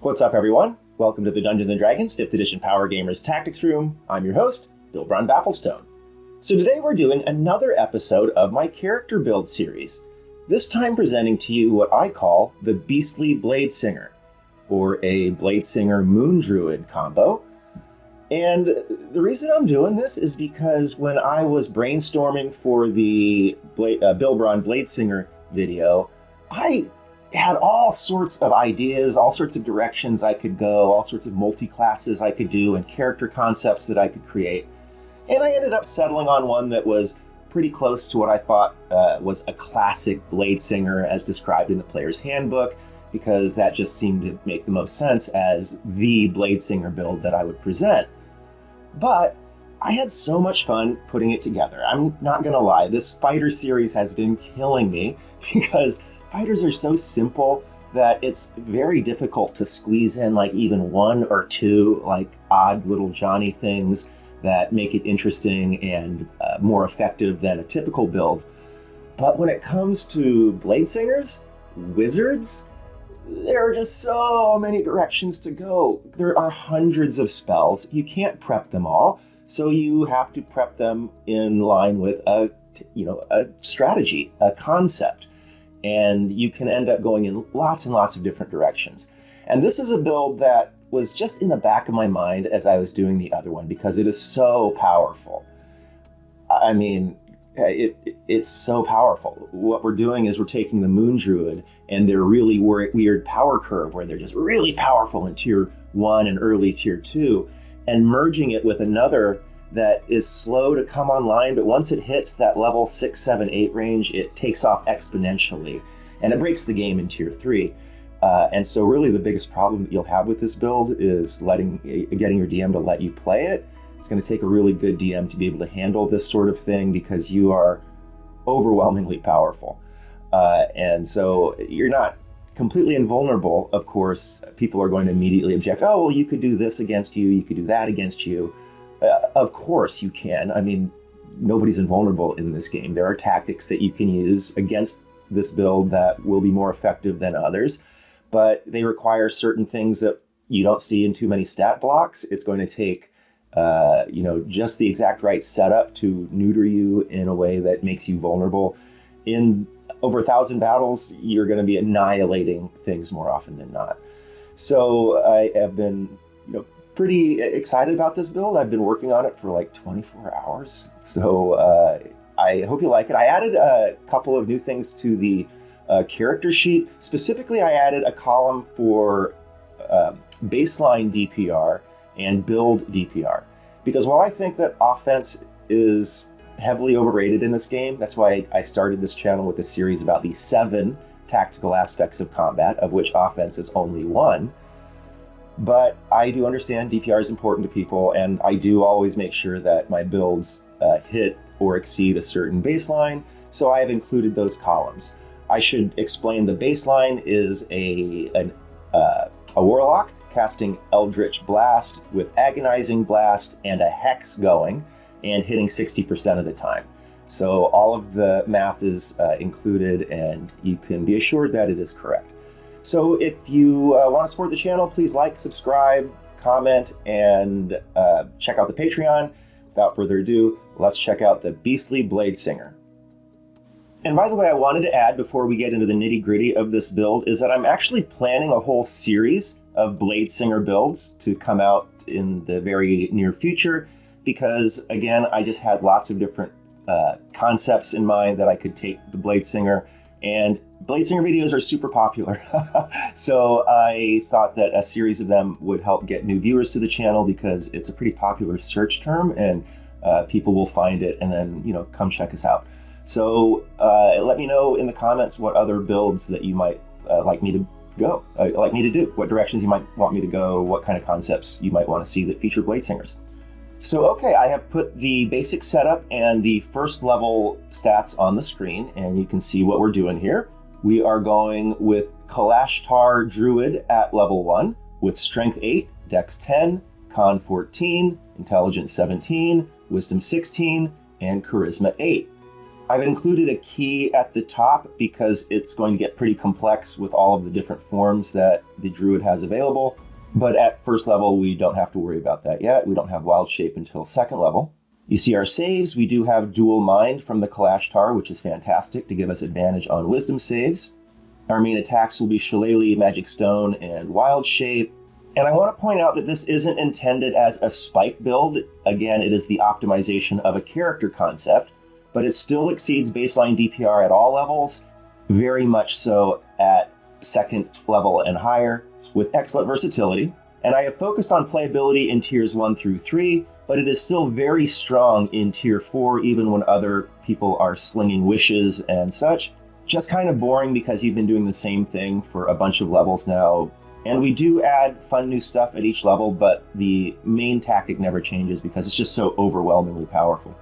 What's up, everyone? Welcome to the Dungeons & Dragons 5th Edition Power Gamers Tactics Room. I'm your host, Bilbron BeastSinger. So today we're doing another episode of my character build series, this time presenting to you what I call the Beastly BladeSinger, or a BladeSinger Moon Druid combo. And the reason I'm doing this is because when I was brainstorming for the Bilbron BeastSinger video, I had all sorts of ideas, all sorts of directions I could go, all sorts of multi-classes I could do, and character concepts that I could create. And I ended up settling on one that was pretty close to what I thought was a classic BladeSinger as described in the player's handbook, because that just seemed to make the most sense as the BladeSinger build that I would present. But I had so much fun putting it together. I'm not gonna lie, this fighter series has been killing me because fighters are so simple that it's very difficult to squeeze in like even one or two like odd little Johnny things that make it interesting and more effective than a typical build. But when it comes to BladeSingers, wizards, there are just so many directions to go. There are hundreds of spells. You can't prep them all, so you have to prep them in line with a strategy, a concept. And you can end up going in lots and lots of different directions. And this is a build that was just in the back of my mind as I was doing the other one because it is so powerful. I mean, it's so powerful. What we're doing is we're taking the Moon Druid and their really weird power curve where they're just really powerful in Tier 1 and early Tier 2 and merging it with another that is slow to come online, but once it hits that level 6, 7, 8 range, it takes off exponentially, and it breaks the game in Tier 3. And so really the biggest problem that you'll have with this build is getting your DM to let you play it. It's going to take a really good DM to be able to handle this sort of thing because you are overwhelmingly powerful. And so you're not completely invulnerable, of course. People are going to immediately object, oh, well, you could do this against you, you could do that against you. Of course you can. I mean, nobody's invulnerable in this game. There are tactics that you can use against this build that will be more effective than others, but they require certain things that you don't see in too many stat blocks. It's going to take, just the exact right setup to neuter you in a way that makes you vulnerable. In over 1,000 battles, you're going to be annihilating things more often than not. So I have been, pretty excited about this build. I've been working on it for like 24 hours. So I hope you like it. I added a couple of new things to the character sheet. Specifically, I added a column for baseline DPR and build DPR. Because while I think that offense is heavily overrated in this game, that's why I started this channel with a series about the 7 tactical aspects of combat, of which offense is only 1. But I do understand DPR is important to people, and I do always make sure that my builds hit or exceed a certain baseline, so I have included those columns. I should explain the baseline is a warlock casting Eldritch Blast with Agonizing Blast and a Hex going, and hitting 60% of the time. So all of the math is included, and you can be assured that it is correct. So if you want to support the channel, please like, subscribe, comment, and check out the Patreon. Without further ado, let's check out the Beastly BladeSinger. And by the way, I wanted to add before we get into the nitty-gritty of this build is that I'm actually planning a whole series of BladeSinger builds to come out in the very near future because, again, I just had lots of different concepts in mind that I could take the BladeSinger, and BladeSinger videos are super popular. So I thought that a series of them would help get new viewers to the channel because it's a pretty popular search term and people will find it and then, come check us out. So let me know in the comments what other builds that you might like me to do, what directions you might want me to go, what kind of concepts you might want to see that feature BladeSingers. So, okay, I have put the basic setup and the first level stats on the screen, and you can see what we're doing here. We are going with Kalashtar Druid at level 1 with Strength 8, Dex 10, Con 14, Intelligence 17, Wisdom 16, and Charisma 8. I've included a key at the top because it's going to get pretty complex with all of the different forms that the Druid has available. But at first level, we don't have to worry about that yet. We don't have Wild Shape until second level. You see our saves. We do have Dual Mind from the Kalashtar, which is fantastic to give us advantage on Wisdom saves. Our main attacks will be Shillelagh, Magic Stone, and Wild Shape. And I want to point out that this isn't intended as a spike build. Again, it is the optimization of a character concept, but it still exceeds baseline DPR at all levels, very much so at second level and higher, with excellent versatility. And I have focused on playability in tiers 1 through 3, but it is still very strong in tier 4, even when other people are slinging wishes and such. Just kind of boring because you've been doing the same thing for a bunch of levels now. And we do add fun new stuff at each level, but the main tactic never changes because it's just so overwhelmingly powerful.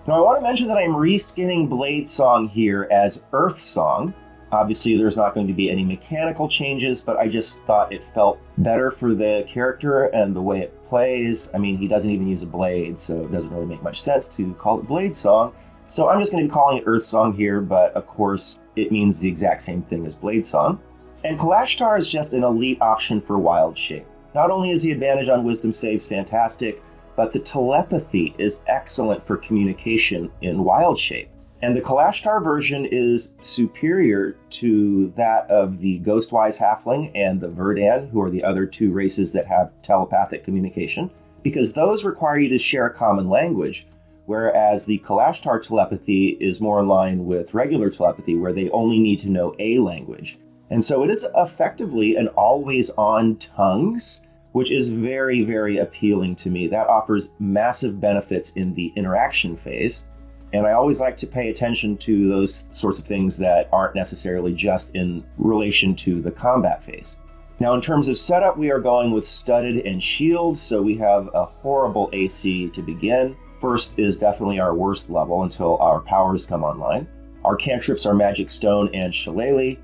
Now I want to mention that I'm reskinning Bladesong here as Earth Song. Obviously there's not going to be any mechanical changes, but I just thought it felt better for the character and the way it plays. I mean, he doesn't even use a blade, so it doesn't really make much sense to call it Bladesong. So I'm just going to be calling it Earth Song here, but of course it means the exact same thing as Bladesong. And Kalashtar is just an elite option for Wild Shape. Not only is the advantage on Wisdom saves fantastic, but the telepathy is excellent for communication in Wild Shape. And the Kalashtar version is superior to that of the Ghostwise Halfling and the Verdan, who are the other two races that have telepathic communication, because those require you to share a common language, whereas the Kalashtar telepathy is more in line with regular telepathy, where they only need to know a language. And so it is effectively an always-on tongues, which is very, very appealing to me. That offers massive benefits in the interaction phase. And I always like to pay attention to those sorts of things that aren't necessarily just in relation to the combat phase. Now, in terms of setup, we are going with Studded and Shield, so we have a horrible AC to begin. First is definitely our worst level until our powers come online. Our cantrips are Magic Stone and Shillelagh.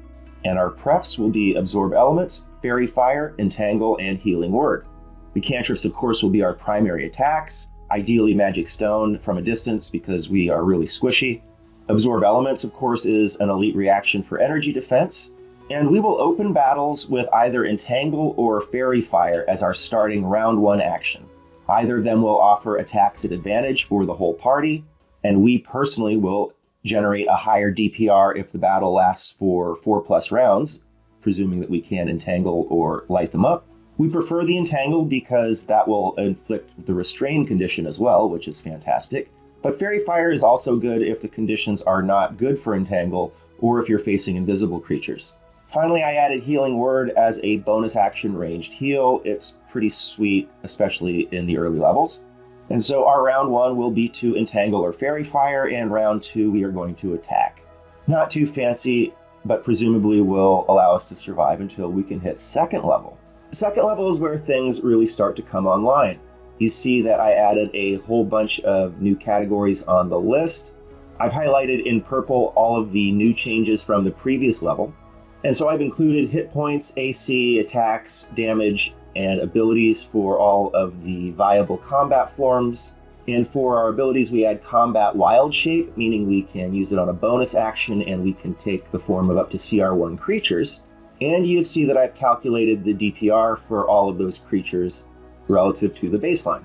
And our preps will be Absorb Elements, Fairy Fire, Entangle, and Healing Word. The cantrips, of course, will be our primary attacks, ideally Magic Stone from a distance because we are really squishy. Absorb Elements, of course, is an elite reaction for energy defense. And we will open battles with either Entangle or Fairy Fire as our starting round 1 action. Either of them will offer attacks at advantage for the whole party, and we personally will generate a higher DPR if the battle lasts for 4+ rounds, presuming that we can entangle or light them up. We prefer the entangle because that will inflict the restrain condition as well, which is fantastic. But Fairy Fire is also good if the conditions are not good for entangle or if you're facing invisible creatures. Finally, I added Healing Word as a bonus action ranged heal. It's pretty sweet, especially in the early levels. And so our round 1 will be to entangle or Fairy Fire, and round 2 we are going to attack. Not too fancy, but presumably will allow us to survive until we can hit second level. Second level is where things really start to come online. You see that I added a whole bunch of new categories on the list. I've highlighted in purple all of the new changes from the previous level. And so I've included hit points, AC, attacks, damage, and abilities for all of the viable combat forms. And for our abilities, we add Combat Wild Shape, meaning we can use it on a bonus action and we can take the form of up to CR1 creatures. And you see that I've calculated the DPR for all of those creatures relative to the baseline.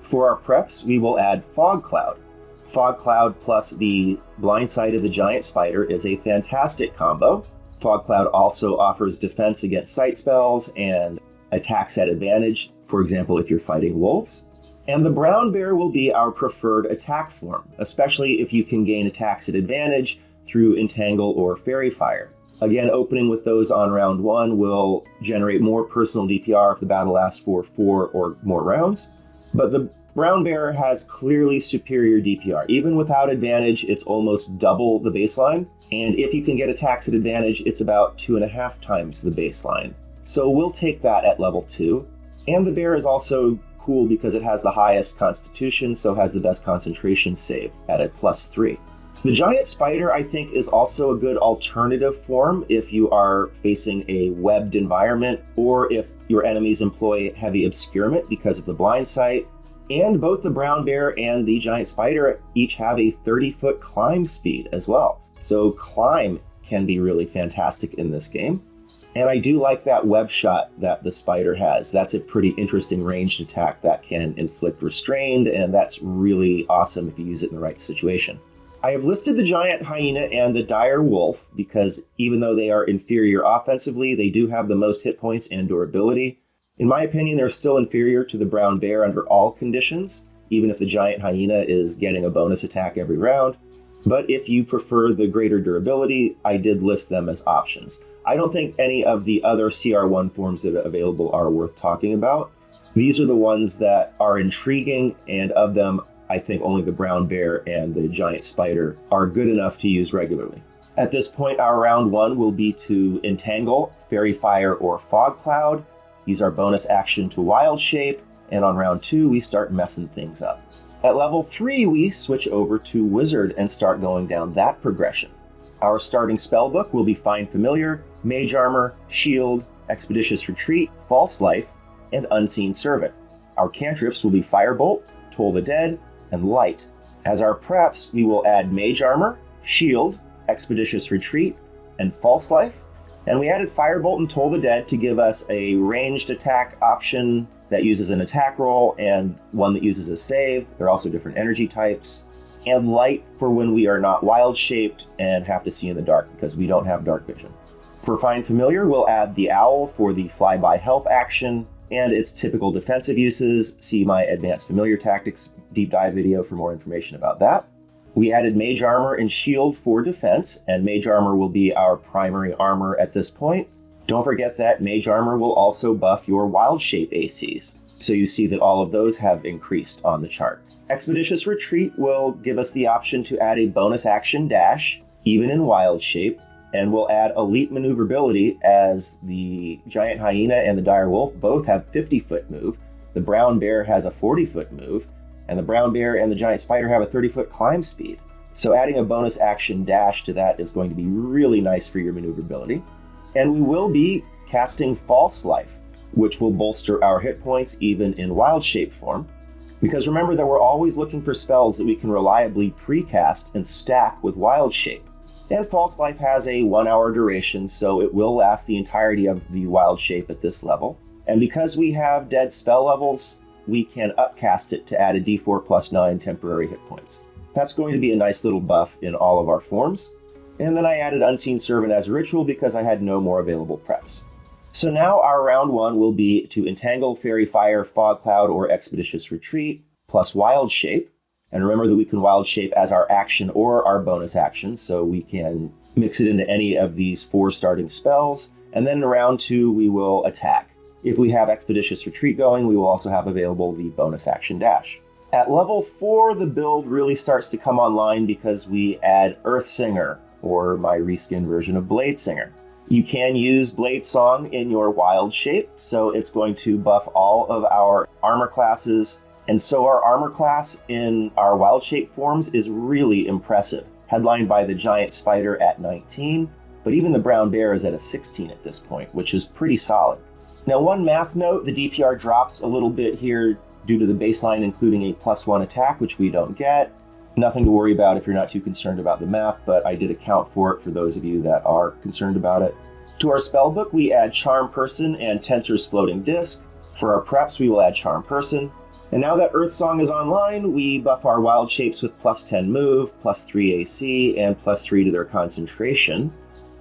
For our preps, we will add Fog Cloud. Fog Cloud plus the Blind Sight of the Giant Spider is a fantastic combo. Fog Cloud also offers defense against sight spells and attacks at advantage, for example, if you're fighting wolves. And the Brown Bear will be our preferred attack form, especially if you can gain attacks at advantage through Entangle or Fairy Fire. Again, opening with those on round 1 will generate more personal DPR if the battle lasts for 4 or more rounds. But the Brown Bear has clearly superior DPR. Even without advantage, it's almost double the baseline. And if you can get attacks at advantage, it's about 2.5 times the baseline. So we'll take that at level 2. And the bear is also cool because it has the highest constitution, so has the best concentration save at a +3. The giant spider, I think, is also a good alternative form if you are facing a webbed environment or if your enemies employ heavy obscurement because of the blind sight. And both the brown bear and the giant spider each have a 30-foot climb speed as well. So climb can be really fantastic in this game. And I do like that web shot that the spider has. That's a pretty interesting ranged attack that can inflict restrained, and that's really awesome if you use it in the right situation. I have listed the giant hyena and the dire wolf because even though they are inferior offensively, they do have the most hit points and durability. In my opinion, they're still inferior to the brown bear under all conditions, even if the giant hyena is getting a bonus attack every round. But if you prefer the greater durability, I did list them as options. I don't think any of the other CR1 forms that are available are worth talking about. These are the ones that are intriguing, and of them, I think only the brown bear and the giant spider are good enough to use regularly. At this point, our round 1 will be to entangle, fairy fire, or fog cloud. Use our bonus action to wild shape, and on round 2, we start messing things up. At level 3, we switch over to wizard and start going down that progression. Our starting spellbook will be Find Familiar, Mage Armor, Shield, Expeditious Retreat, False Life, and Unseen Servant. Our cantrips will be Firebolt, Toll the Dead, and Light. As our preps, we will add Mage Armor, Shield, Expeditious Retreat, and False Life. And we added Firebolt and Toll the Dead to give us a ranged attack option that uses an attack roll and one that uses a save. They're also different energy types. And Light for when we are not wild-shaped and have to see in the dark because we don't have dark vision. For Find Familiar, we'll add the Owl for the Flyby Help action and its typical defensive uses. See my Advanced Familiar Tactics deep dive video for more information about that. We added Mage Armor and Shield for defense, and Mage Armor will be our primary armor at this point. Don't forget that Mage Armor will also buff your Wild Shape ACs, so you see that all of those have increased on the chart. Expeditious Retreat will give us the option to add a bonus action dash, even in Wild Shape, and we'll add Elite Maneuverability as the Giant Hyena and the Dire Wolf both have 50-foot move, the Brown Bear has a 40-foot move, and the Brown Bear and the Giant Spider have a 30-foot climb speed. So adding a bonus action dash to that is going to be really nice for your maneuverability. And we will be casting False Life, which will bolster our hit points even in Wild Shape form. Because remember that we're always looking for spells that we can reliably precast and stack with Wild Shape. And False Life has a 1-hour duration, so it will last the entirety of the Wild Shape at this level. And because we have dead spell levels, we can upcast it to add a d4 plus 9 temporary hit points. That's going to be a nice little buff in all of our forms. And then I added Unseen Servant as a ritual because I had no more available preps. So now our round 1 will be to entangle, fairy fire, fog cloud, or expeditious retreat, plus wild shape. And remember that we can wild shape as our action or our bonus action, so we can mix it into any of these 4 starting spells. And then in round 2, we will attack. If we have expeditious retreat going, we will also have available the bonus action dash. At level 4, the build really starts to come online because we add Earthsinger, or my reskinned version of BladeSinger. You can use Blade Song in your wild shape, so it's going to buff all of our armor classes. And so our armor class in our wild shape forms is really impressive, headlined by the giant spider at 19, but even the brown bear is at a 16 at this point, which is pretty solid. Now, one math note, the DPR drops a little bit here due to the baseline including a +1 attack, which we don't get. Nothing to worry about if you're not too concerned about the math, but I did account for it for those of you that are concerned about it. To our spellbook, we add Charm Person and Tensor's Floating Disc. For our preps, we will add Charm Person. And now that Earth Song is online, we buff our wild shapes with +10 move, +3 AC, and +3 to their concentration.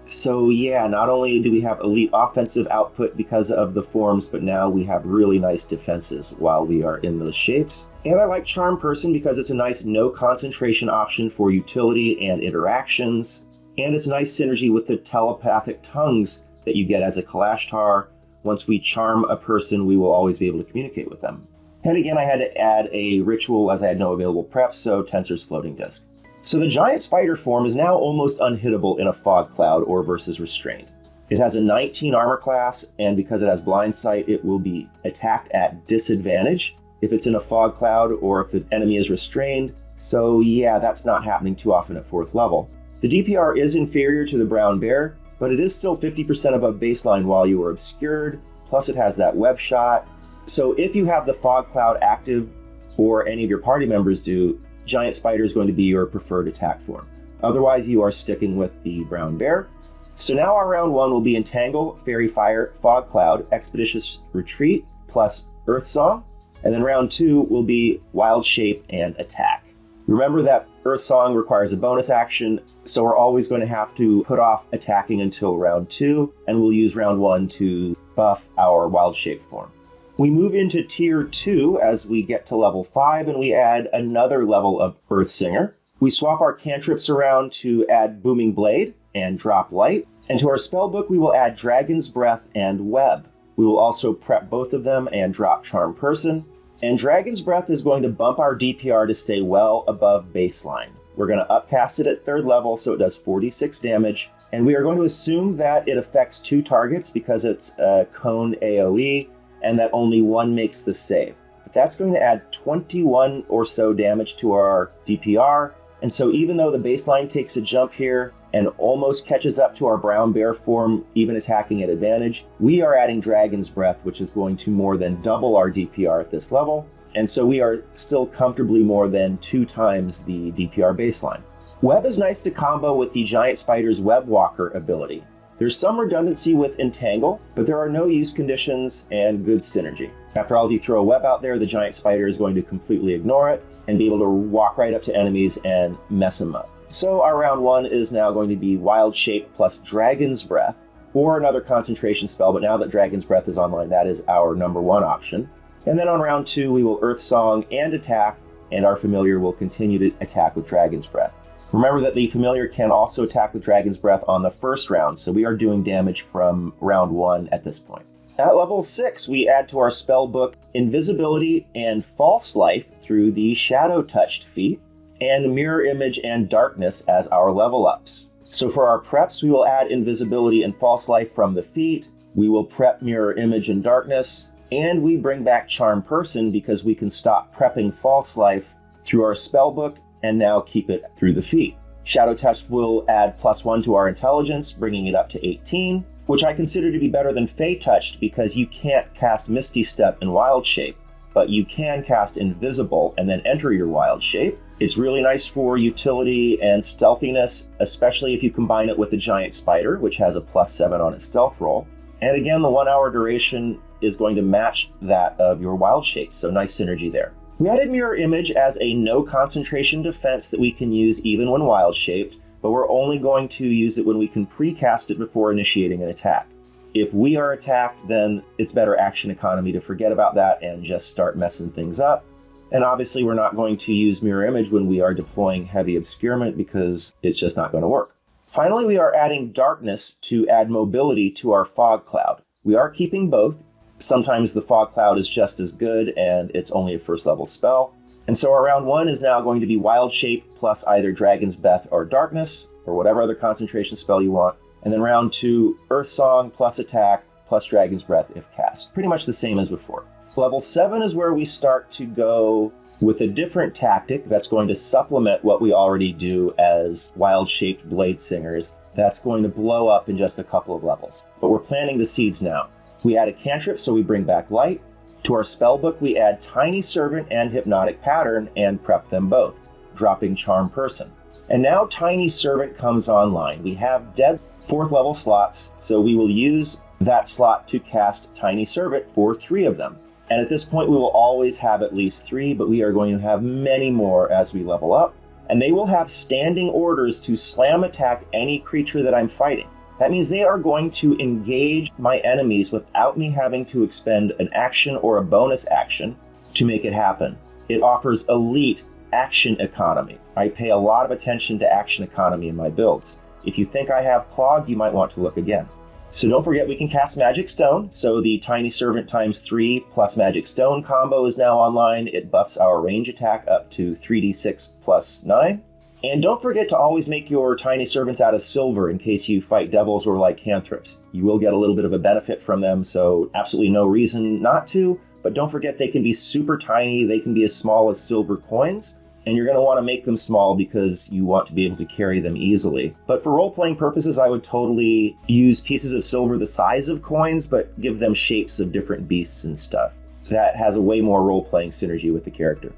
So yeah, not only do we have elite offensive output because of the forms, but now we have really nice defenses while we are in those shapes. And I like Charm Person because it's a nice no concentration option for utility and interactions. And it's a nice synergy with the telepathic tongues that you get as a Kalashtar. Once we charm a person, we will always be able to communicate with them. And again, I had to add a ritual as I had no available preps, so Tensor's Floating Disc. So the giant spider form is now almost unhittable in a fog cloud or versus restrained. It has a 19 armor class, and because it has blind sight, it will be attacked at disadvantage if it's in a fog cloud or if the enemy is restrained. So yeah, that's not happening too often at 4th level. The DPR is inferior to the brown bear, but it is still 50% above baseline while you are obscured, plus it has that web shot. So if you have the fog cloud active, or any of your party members do, Giant Spider is going to be your preferred attack form. Otherwise, you are sticking with the Brown Bear. So now our round 1 will be Entangle, Fairy Fire, Fog Cloud, Expeditious Retreat, plus Earth Song. And then round 2 will be Wild Shape and Attack. Remember that Earth Song requires a bonus action, so we're always going to have to put off attacking until round 2, and we'll use round 1 to buff our Wild Shape form. We move into Tier 2 as we get to level 5, and we add another level of BeastSinger. We swap our cantrips around to add Booming Blade and Drop Light, and to our spellbook we will add Dragon's Breath and Web. We will also prep both of them and drop Charm Person. And Dragon's Breath is going to bump our DPR to stay well above baseline. We're going to upcast it at 3rd level so it does 46 damage. And we are going to assume that it affects 2 targets because it's a cone AoE and that only one makes the save. But that's going to add 21 or so damage to our DPR. And so even though the baseline takes a jump here and almost catches up to our Brown Bear form, even attacking at advantage, we are adding Dragon's Breath, which is going to more than double our DPR at this level. And so we are still comfortably more than 2 times the DPR baseline. Web is nice to combo with the Giant Spider's Web Walker ability. There's some redundancy with Entangle, but there are no use conditions and good synergy. After all, if you throw a web out there, the Giant Spider is going to completely ignore it and be able to walk right up to enemies and mess them up. So our round 1 is now going to be Wild Shape plus Dragon's Breath, or another concentration spell, but now that Dragon's Breath is online, that is our number 1 option. And then on round 2, we will Earth Song and attack, and our familiar will continue to attack with Dragon's Breath. Remember that the familiar can also attack with Dragon's Breath on the first round, so we are doing damage from round 1 at this point. At level 6, we add to our spell book Invisibility and False Life through the Shadow Touched feat, and Mirror Image and Darkness as our level ups. So for our preps, we will add Invisibility and False Life from the feat, we will prep Mirror Image and Darkness, and we bring back Charm Person because we can stop prepping False Life through our spellbook and now keep it through the feat. Shadow Touched will add +1 to our intelligence, bringing it up to 18, which I consider to be better than Fey Touched because you can't cast Misty Step in Wild Shape, but you can cast Invisible and then enter your Wild Shape. It's really nice for utility and stealthiness, especially if you combine it with the Giant Spider, which has a +7 on its stealth roll. And again, the 1 hour duration is going to match that of your Wild Shape, so nice synergy there. We added Mirror Image as a no concentration defense that we can use even when Wild Shaped, but we're only going to use it when we can precast it before initiating an attack. If we are attacked, then it's better action economy to forget about that and just start messing things up. And obviously we're not going to use Mirror Image when we are deploying Heavy Obscurement because it's just not going to work. Finally, we are adding Darkness to add mobility to our Fog Cloud. We are keeping both. Sometimes the Fog Cloud is just as good and it's only a 1st level spell. And so our round 1 is now going to be Wild Shape plus either Dragon's Breath or Darkness, or whatever other concentration spell you want. And then round 2, Earth Song plus attack plus Dragon's Breath if cast. Pretty much the same as before. Level 7 is where we start to go with a different tactic that's going to supplement what we already do as wild-shaped BladeSingers. That's going to blow up in just a couple of levels. But we're planting the seeds now. We add a cantrip, so we bring back light. To our spellbook, we add Tiny Servant and Hypnotic Pattern and prep them both, dropping Charm Person. And now Tiny Servant comes online. We have dead 4th level slots, so we will use that slot to cast Tiny Servant for 3 of them. And at this point, we will always have at least 3, but we are going to have many more as we level up. And they will have standing orders to slam attack any creature that I'm fighting. That means they are going to engage my enemies without me having to expend an action or a bonus action to make it happen. It offers elite action economy. I pay a lot of attention to action economy in my builds. If you think I have clogged, you might want to look again. So don't forget we can cast Magic Stone, so the Tiny Servant ×3 plus Magic Stone combo is now online. It buffs our range attack up to 3d6 plus 9. And don't forget to always make your Tiny Servants out of silver in case you fight devils or lycanthropes. You will get a little bit of a benefit from them, so absolutely no reason not to, but don't forget they can be super tiny, they can be as small as silver coins, and you're going to want to make them small because you want to be able to carry them easily. But for role-playing purposes, I would totally use pieces of silver the size of coins, but give them shapes of different beasts and stuff. That has a way more role-playing synergy with the character.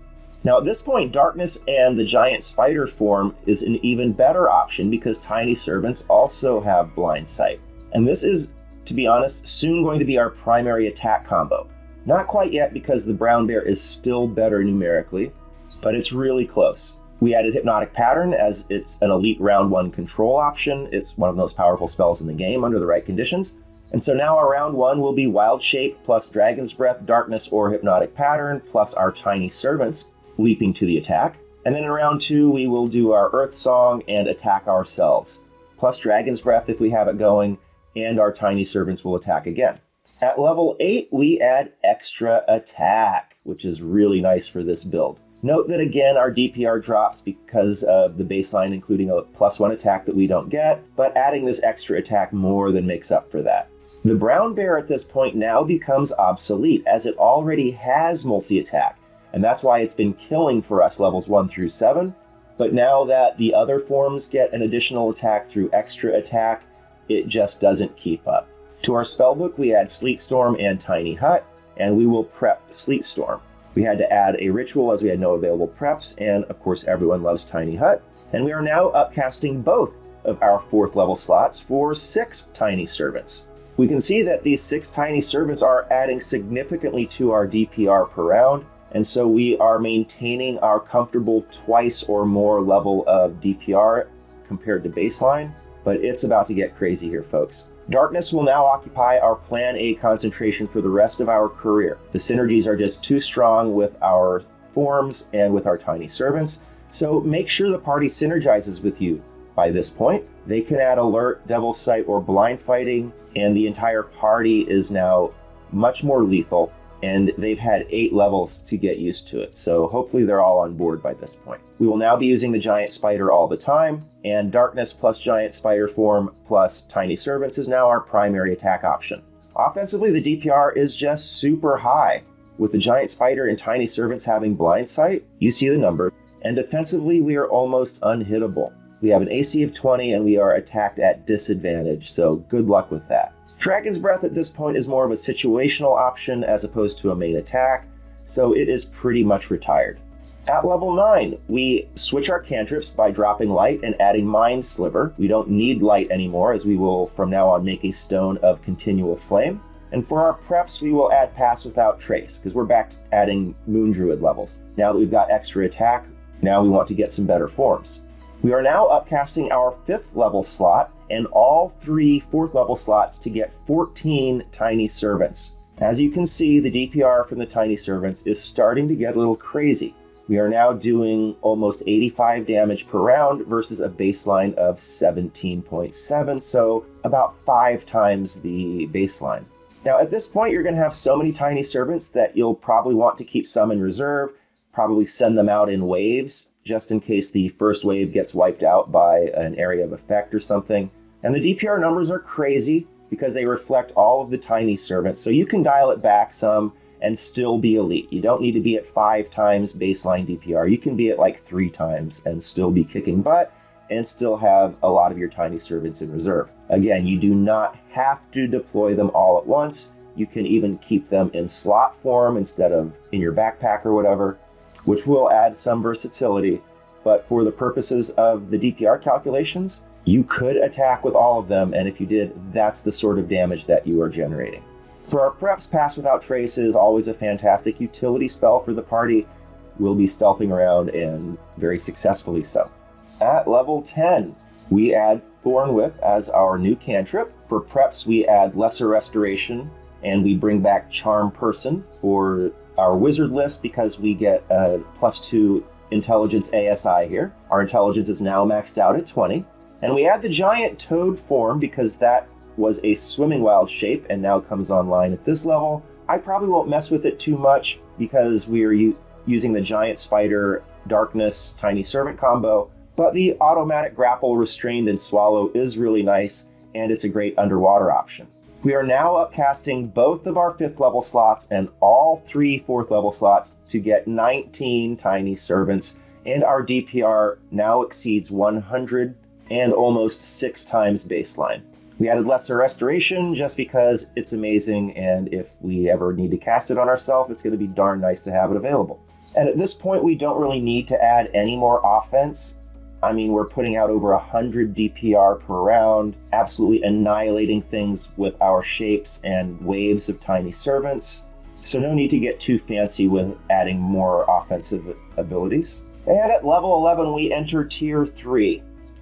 Now at this point, Darkness and the Giant Spider form is an even better option because Tiny Servants also have Blind Sight. And this is, to be honest, soon going to be our primary attack combo. Not quite yet because the Brown Bear is still better numerically, but it's really close. We added Hypnotic Pattern as it's an elite round 1 control option. It's one of the most powerful spells in the game under the right conditions. And so now our round 1 will be Wild Shape plus Dragon's Breath, Darkness, or Hypnotic Pattern plus our Tiny Servants leaping to the attack. And then in round 2 we will do our Earth Song and attack ourselves, plus Dragon's Breath if we have it going, and our Tiny Servants will attack again. At level 8 we add Extra Attack, which is really nice for this build. Note that again our DPR drops because of the baseline including a +1 attack that we don't get, but adding this extra attack more than makes up for that. The Brown Bear at this point now becomes obsolete as it already has multi-attack, and that's why it's been killing for us levels 1 through 7, but now that the other forms get an additional attack through extra attack, it just doesn't keep up. To our spellbook we add Sleet Storm and Tiny Hut, and we will prep Sleet Storm. We had to add a ritual as we had no available preps, and of course everyone loves Tiny Hut. And we are now upcasting both of our 4th level slots for 6 Tiny Servants. We can see that these 6 Tiny Servants are adding significantly to our DPR per round, and so we are maintaining our comfortable twice or more level of DPR compared to baseline, but it's about to get crazy here, folks. Darkness will now occupy our Plan A concentration for the rest of our career. The synergies are just too strong with our forms and with our Tiny Servants, so make sure the party synergizes with you. By this point, they can add Alert, Devil's Sight, or Blind Fighting, and the entire party is now much more lethal, and they've had 8 levels to get used to it, so hopefully they're all on board by this point. We will now be using the Giant Spider all the time, and Darkness plus Giant Spider form plus Tiny Servants is now our primary attack option. Offensively, the DPR is just super high. With the Giant Spider and Tiny Servants having Blind Sight, you see the number, and defensively we are almost unhittable. We have an AC of 20 and we are attacked at disadvantage, so good luck with that. Dragon's Breath at this point is more of a situational option as opposed to a main attack, so it is pretty much retired. At level 9, we switch our cantrips by dropping Light and adding Mind Sliver. We don't need Light anymore as we will from now on make a Stone of Continual Flame. And for our preps, we will add Pass Without Trace because we're back to adding Moon Druid levels. Now that we've got extra attack, now we want to get some better forms. We are now upcasting our 5th level slot and all 3 4th level slots to get 14 Tiny Servants. As you can see, the DPR from the Tiny Servants is starting to get a little crazy. We are now doing almost 85 damage per round versus a baseline of 17.7, so about 5 times the baseline. Now at this point, you're going to have so many Tiny Servants that you'll probably want to keep some in reserve, probably send them out in waves, just in case the first wave gets wiped out by an area of effect or something. And the DPR numbers are crazy because they reflect all of the Tiny Servants, so you can dial it back some and still be elite. You don't need to be at 5 times baseline DPR. You can be at like 3 times and still be kicking butt and still have a lot of your Tiny Servants in reserve. Again, you do not have to deploy them all at once. You can even keep them in slot form instead of in your backpack or whatever, which will add some versatility. But for the purposes of the DPR calculations, you could attack with all of them, and if you did, that's the sort of damage that you are generating. For our preps, Pass Without Trace is always a fantastic utility spell for the party. We'll be stealthing around, and very successfully so. At level 10, we add Thorn Whip as our new cantrip. For preps, we add Lesser Restoration, and we bring back Charm Person for our wizard list because we get a +2 intelligence ASI here. Our intelligence is now maxed out at 20. And we add the giant toad form because that was a swimming wild shape and now comes online at this level. I probably won't mess with it too much because we are using the giant spider, darkness, tiny servant combo. But the automatic grapple, restrained, and swallow is really nice, and it's a great underwater option. We are now upcasting both of our 5th level slots and all 3 4th level slots to get 19 Tiny Servants, and our DPR now exceeds 100 and almost 6 times baseline. We added Lesser Restoration just because it's amazing, and if we ever need to cast it on ourselves, it's going to be darn nice to have it available. And at this point, we don't really need to add any more offense. I mean, we're putting out over 100 DPR per round, absolutely annihilating things with our shapes and waves of tiny servants. So no need to get too fancy with adding more offensive abilities. And at level 11, we enter Tier 3.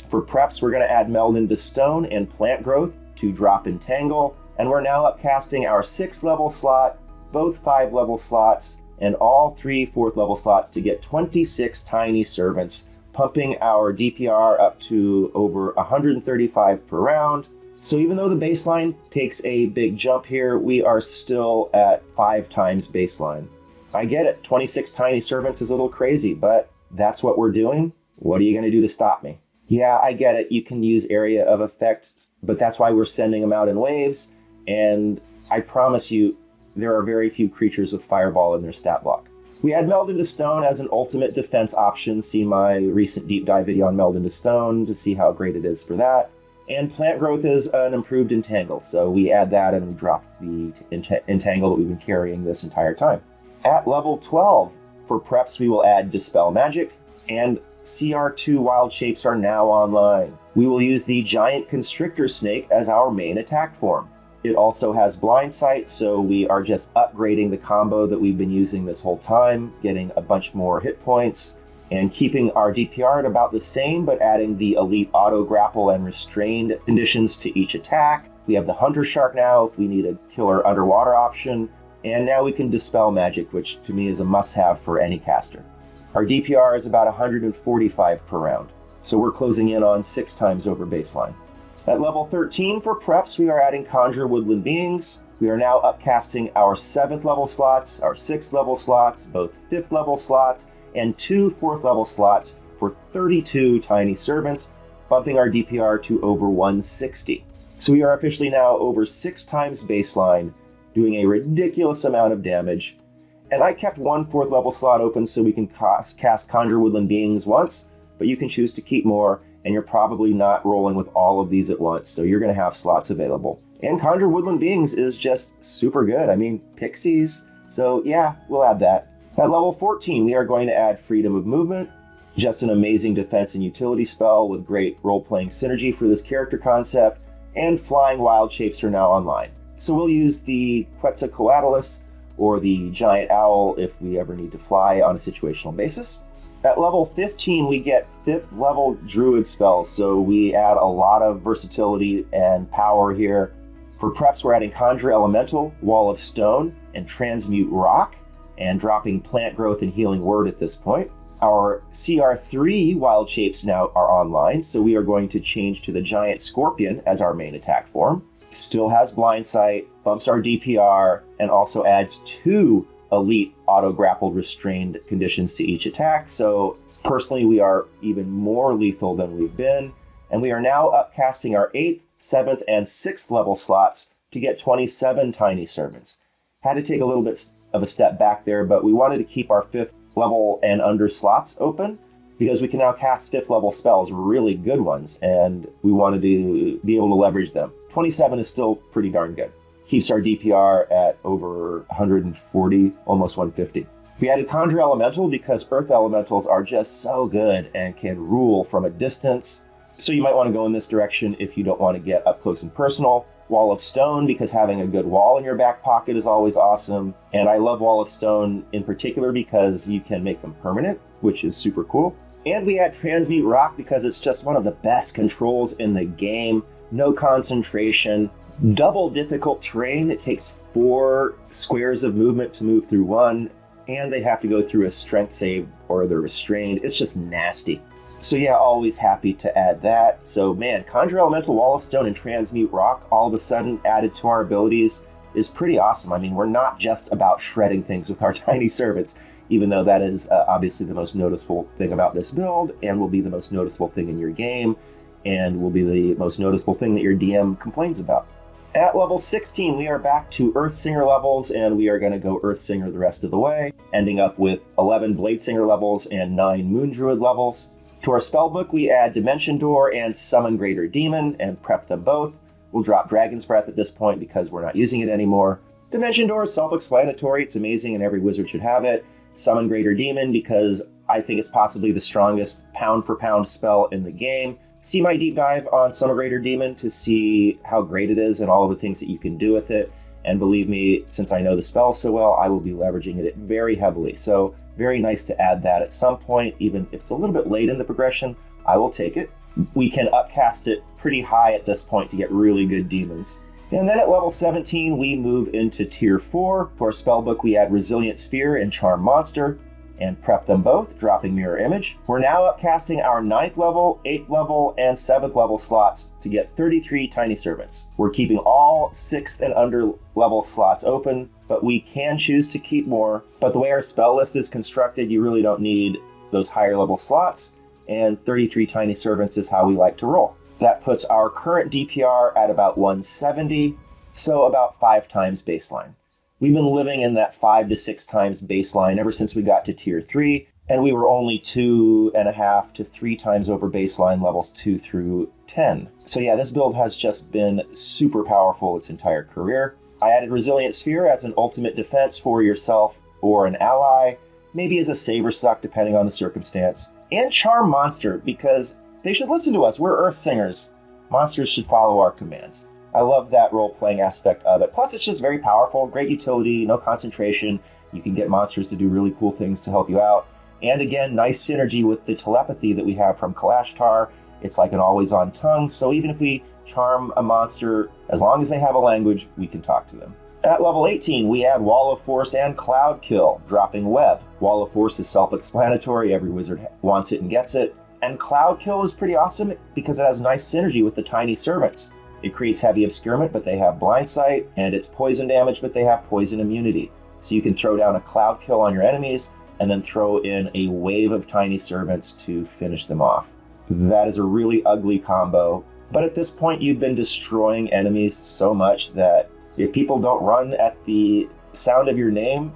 For preps, we're going to add Meld into Stone and Plant Growth to drop Entangle. And we're now upcasting our 6th level slot, both 5 level slots, and all 3 4th level slots to get 26 tiny servants, pumping our DPR up to over 135 per round. So even though the baseline takes a big jump here, we are still at 5 times baseline. I get it, 26 tiny servants is a little crazy, but that's what we're doing. What are you going to do to stop me? Yeah, I get it, you can use area of effects, but that's why we're sending them out in waves, and I promise you, there are very few creatures with Fireball in their stat block. We add Meld into Stone as an ultimate defense option. See my recent deep dive video on Meld into Stone to see how great it is for that. And Plant Growth is an improved Entangle, so we add that and we drop the Entangle that we've been carrying this entire time. At level 12, for preps we will add Dispel Magic, and CR2 Wild Shapes are now online. We will use the Giant Constrictor Snake as our main attack form. It also has Blind Sight, so we are just upgrading the combo that we've been using this whole time, getting a bunch more hit points, and keeping our DPR at about the same, but adding the Elite Auto Grapple and Restrained conditions to each attack. We have the Hunter Shark now if we need a killer underwater option, and now we can Dispel Magic, which to me is a must-have for any caster. Our DPR is about 145 per round, so we're closing in on 6 times over baseline. At level 13 for preps, we are adding Conjure Woodland Beings. We are now upcasting our 7th level slots, our 6th level slots, both 5th level slots, and 2 4th level slots for 32 tiny servants, bumping our DPR to over 160. So we are officially now over 6 times baseline, doing a ridiculous amount of damage. And I kept 1 4th level slot open so we can cast Conjure Woodland Beings once, but you can choose to keep more, and you're probably not rolling with all of these at once, so you're going to have slots available. And Conjure Woodland Beings is just super good. I mean, pixies, so yeah, we'll add that. At level 14, we are going to add Freedom of Movement, just an amazing defense and utility spell with great role-playing synergy for this character concept, and Flying Wild Shapes are now online. So we'll use the Quetzalcoatlus or the Giant Owl if we ever need to fly on a situational basis. At level 15, we get 5th level Druid spells, so we add a lot of versatility and power here. For preps, we're adding Conjure Elemental, Wall of Stone, and Transmute Rock, and dropping Plant Growth and Healing Word at this point. Our CR3 Wild Shapes now are online, so we are going to change to the Giant Scorpion as our main attack form. Still has Blind Sight, bumps our DPR, and also adds 2 Elite Auto-Grappled Restrained conditions to each attack, so personally we are even more lethal than we've been, and we are now upcasting our 8th, 7th, and 6th level slots to get 27 tiny servants. Had to take a little bit of a step back there, but we wanted to keep our 5th level and under slots open because we can now cast 5th level spells, really good ones, and we wanted to be able to leverage them. 27 is still pretty darn good. Keeps our DPR at over 140, almost 150. We added Conjure Elemental because Earth Elementals are just so good and can rule from a distance. So you might want to go in this direction if you don't want to get up close and personal. Wall of Stone because having a good wall in your back pocket is always awesome. And I love Wall of Stone in particular because you can make them permanent, which is super cool. And we add Transmute Rock because it's just one of the best controls in the game. No concentration. Double difficult terrain. It takes 4 squares of movement to move through one, and they have to go through a strength save or they're restrained. It's just nasty. So yeah, always happy to add that. So man, Conjure Elemental, Wall of Stone, and Transmute Rock all of a sudden added to our abilities is pretty awesome. I mean, we're not just about shredding things with our tiny servants, even though that is obviously the most noticeable thing about this build and will be the most noticeable thing in your game and will be the most noticeable thing that your DM complains about. At level 16, we are back to BeastSinger levels, and we are going to go BeastSinger the rest of the way, ending up with 11 BladeSinger levels and 9 Moon Druid levels. To our spellbook, we add Dimension Door and Summon Greater Demon, and prep them both. We'll drop Dragon's Breath at this point because we're not using it anymore. Dimension Door is self-explanatory, it's amazing, and every wizard should have it. Summon Greater Demon because I think it's possibly the strongest pound-for-pound spell in the game. See my deep dive on Summon Greater Demon to see how great it is and all of the things that you can do with it. And believe me, since I know the spell so well, I will be leveraging it very heavily. So very nice to add that at some point, even if it's a little bit late in the progression, I will take it. We can upcast it pretty high at this point to get really good demons. And then at level 17, we move into tier 4. For our spellbook, we add Resilient Sphere and Charm Monster, and prep them both, dropping Mirror Image. We're now upcasting our 9th level, 8th level, and 7th level slots to get 33 Tiny Servants. We're keeping all 6th and under level slots open, but we can choose to keep more. But the way our spell list is constructed, you really don't need those higher level slots, and 33 Tiny Servants is how we like to roll. That puts our current DPR at about 170, so about 5 times baseline. We've been living in that 5 to 6 times baseline ever since we got to tier 3, and we were only 2.5 to 3 times over baseline levels 2 through 10. So yeah, this build has just been super powerful its entire career. I added Resilient Sphere as an ultimate defense for yourself or an ally, maybe as a save or suck depending on the circumstance. And Charm Monster, because they should listen to us, we're Earth Singers. Monsters should follow our commands. I love that role-playing aspect of it. Plus, it's just very powerful, great utility, no concentration. You can get monsters to do really cool things to help you out. And again, nice synergy with the telepathy that we have from Kalashtar. It's like an always-on tongue, so even if we charm a monster, as long as they have a language, we can talk to them. At level 18, we add Wall of Force and Cloud Kill, dropping Web. Wall of Force is self-explanatory, every wizard wants it and gets it. And Cloud Kill is pretty awesome because it has nice synergy with the Tiny Servants. It creates heavy obscurement, but they have blind sight, and it's poison damage, but they have poison immunity. So you can throw down a Cloud Kill on your enemies, and then throw in a wave of Tiny Servants to finish them off. That is a really ugly combo, but at this point you've been destroying enemies so much that if people don't run at the sound of your name,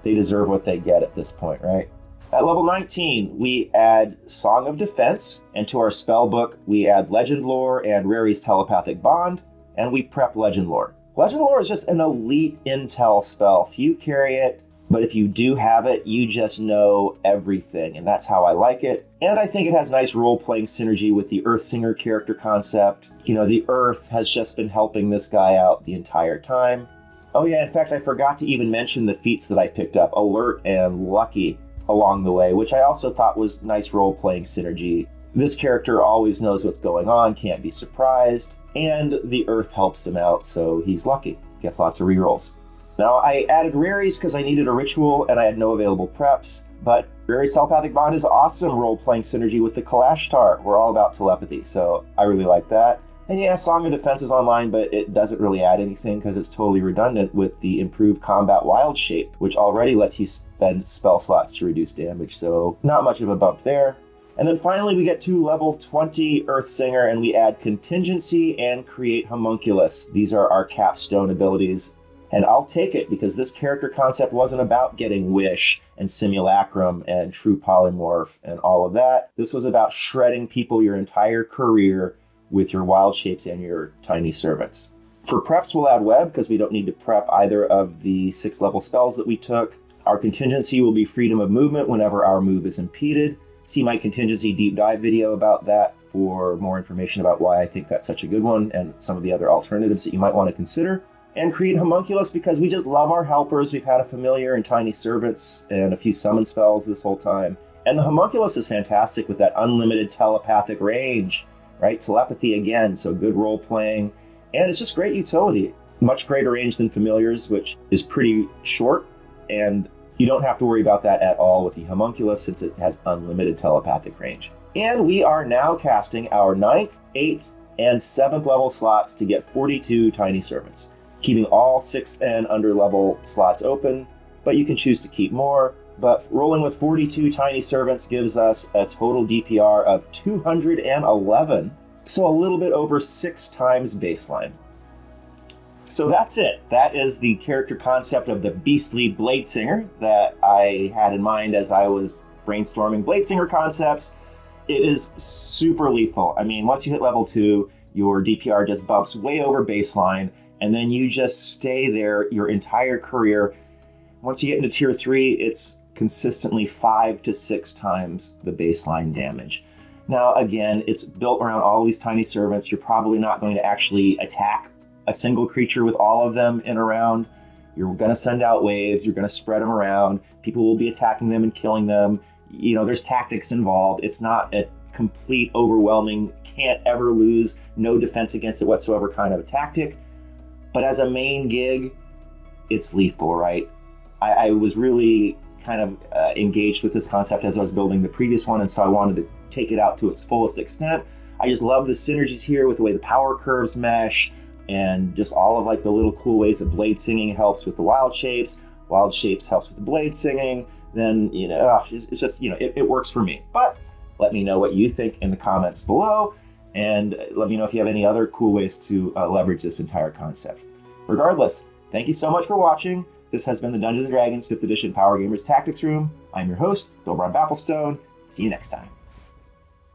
they deserve what they get at this point, right? At level 19, we add Song of Defense, and to our spell book, we add Legend Lore and Rary's Telepathic Bond, and we prep Legend Lore. Legend Lore is just an elite intel spell. Few carry it, but if you do have it, you just know everything, and that's how I like it. And I think it has nice role-playing synergy with the Earthsinger character concept. You know, the Earth has just been helping this guy out the entire time. Oh yeah, in fact, I forgot to even mention the feats that I picked up, Alert and Lucky, along the way, which I also thought was nice role-playing synergy. This character always knows what's going on, can't be surprised, and the Earth helps him out, so he's lucky. Gets lots of rerolls. Now, I added Rary's because I needed a ritual and I had no available preps, but Rary's Telepathic Bond is awesome role-playing synergy with the Kalashtar. We're all about telepathy, so I really like that. And yeah, Song of Defense is online, but it doesn't really add anything because it's totally redundant with the improved Combat Wild Shape, which already lets you spend spell slots to reduce damage, so not much of a bump there. And then finally we get to level 20 Earthsinger and we add Contingency and Create Homunculus. These are our capstone abilities, and I'll take it because this character concept wasn't about getting Wish and Simulacrum and True Polymorph and all of that. This was about shredding people your entire career with your wild shapes and your tiny servants. For preps, we'll add Web because we don't need to prep either of the 6 level spells that we took. Our contingency will be freedom of movement whenever our move is impeded. See my contingency deep dive video about that for more information about why I think that's such a good one and some of the other alternatives that you might want to consider. And create Homunculus because we just love our helpers. We've had a familiar and tiny servants and a few summon spells this whole time. And the Homunculus is fantastic with that unlimited telepathic range. Right? Telepathy again, so good role playing, and it's just great utility. Much greater range than familiars, which is pretty short, and you don't have to worry about that at all with the Homunculus since it has unlimited telepathic range. And we are now casting our 9th, 8th, and 7th level slots to get 42 Tiny Servants, keeping all 6th and under level slots open, but you can choose to keep more. But rolling with 42 Tiny Servants gives us a total DPR of 211, so a little bit over 6 times baseline. So that's it. That is the character concept of the beastly BladeSinger that I had in mind as I was brainstorming BladeSinger concepts. It is super lethal. I mean, once you hit level 2, your DPR just bumps way over baseline, and then you just stay there your entire career. Once you get into tier 3, it's consistently 5 to 6 times the baseline damage. Now, again, it's built around all these tiny servants. You're probably not going to actually attack a single creature with all of them in a round. You're going to send out waves. You're going to spread them around. People will be attacking them and killing them. There's tactics involved. It's not a complete, overwhelming, can't ever lose, no defense against it whatsoever kind of a tactic. But as a main gig, it's lethal, right? I was really kind of engaged with this concept as I was building the previous one, and so I wanted to take it out to its fullest extent. I just love the synergies here with the way the power curves mesh, and just all of like the little cool ways that blade singing helps with the wild shapes helps with the blade singing. Then it's just it works for me. But let me know what you think in the comments below, and let me know if you have any other cool ways to leverage this entire concept. Regardless, thank you so much for watching. This has been the Dungeons & Dragons 5th Edition Power Gamers Tactics Room. I'm your host, Bilbron BeastSinger. See you next time.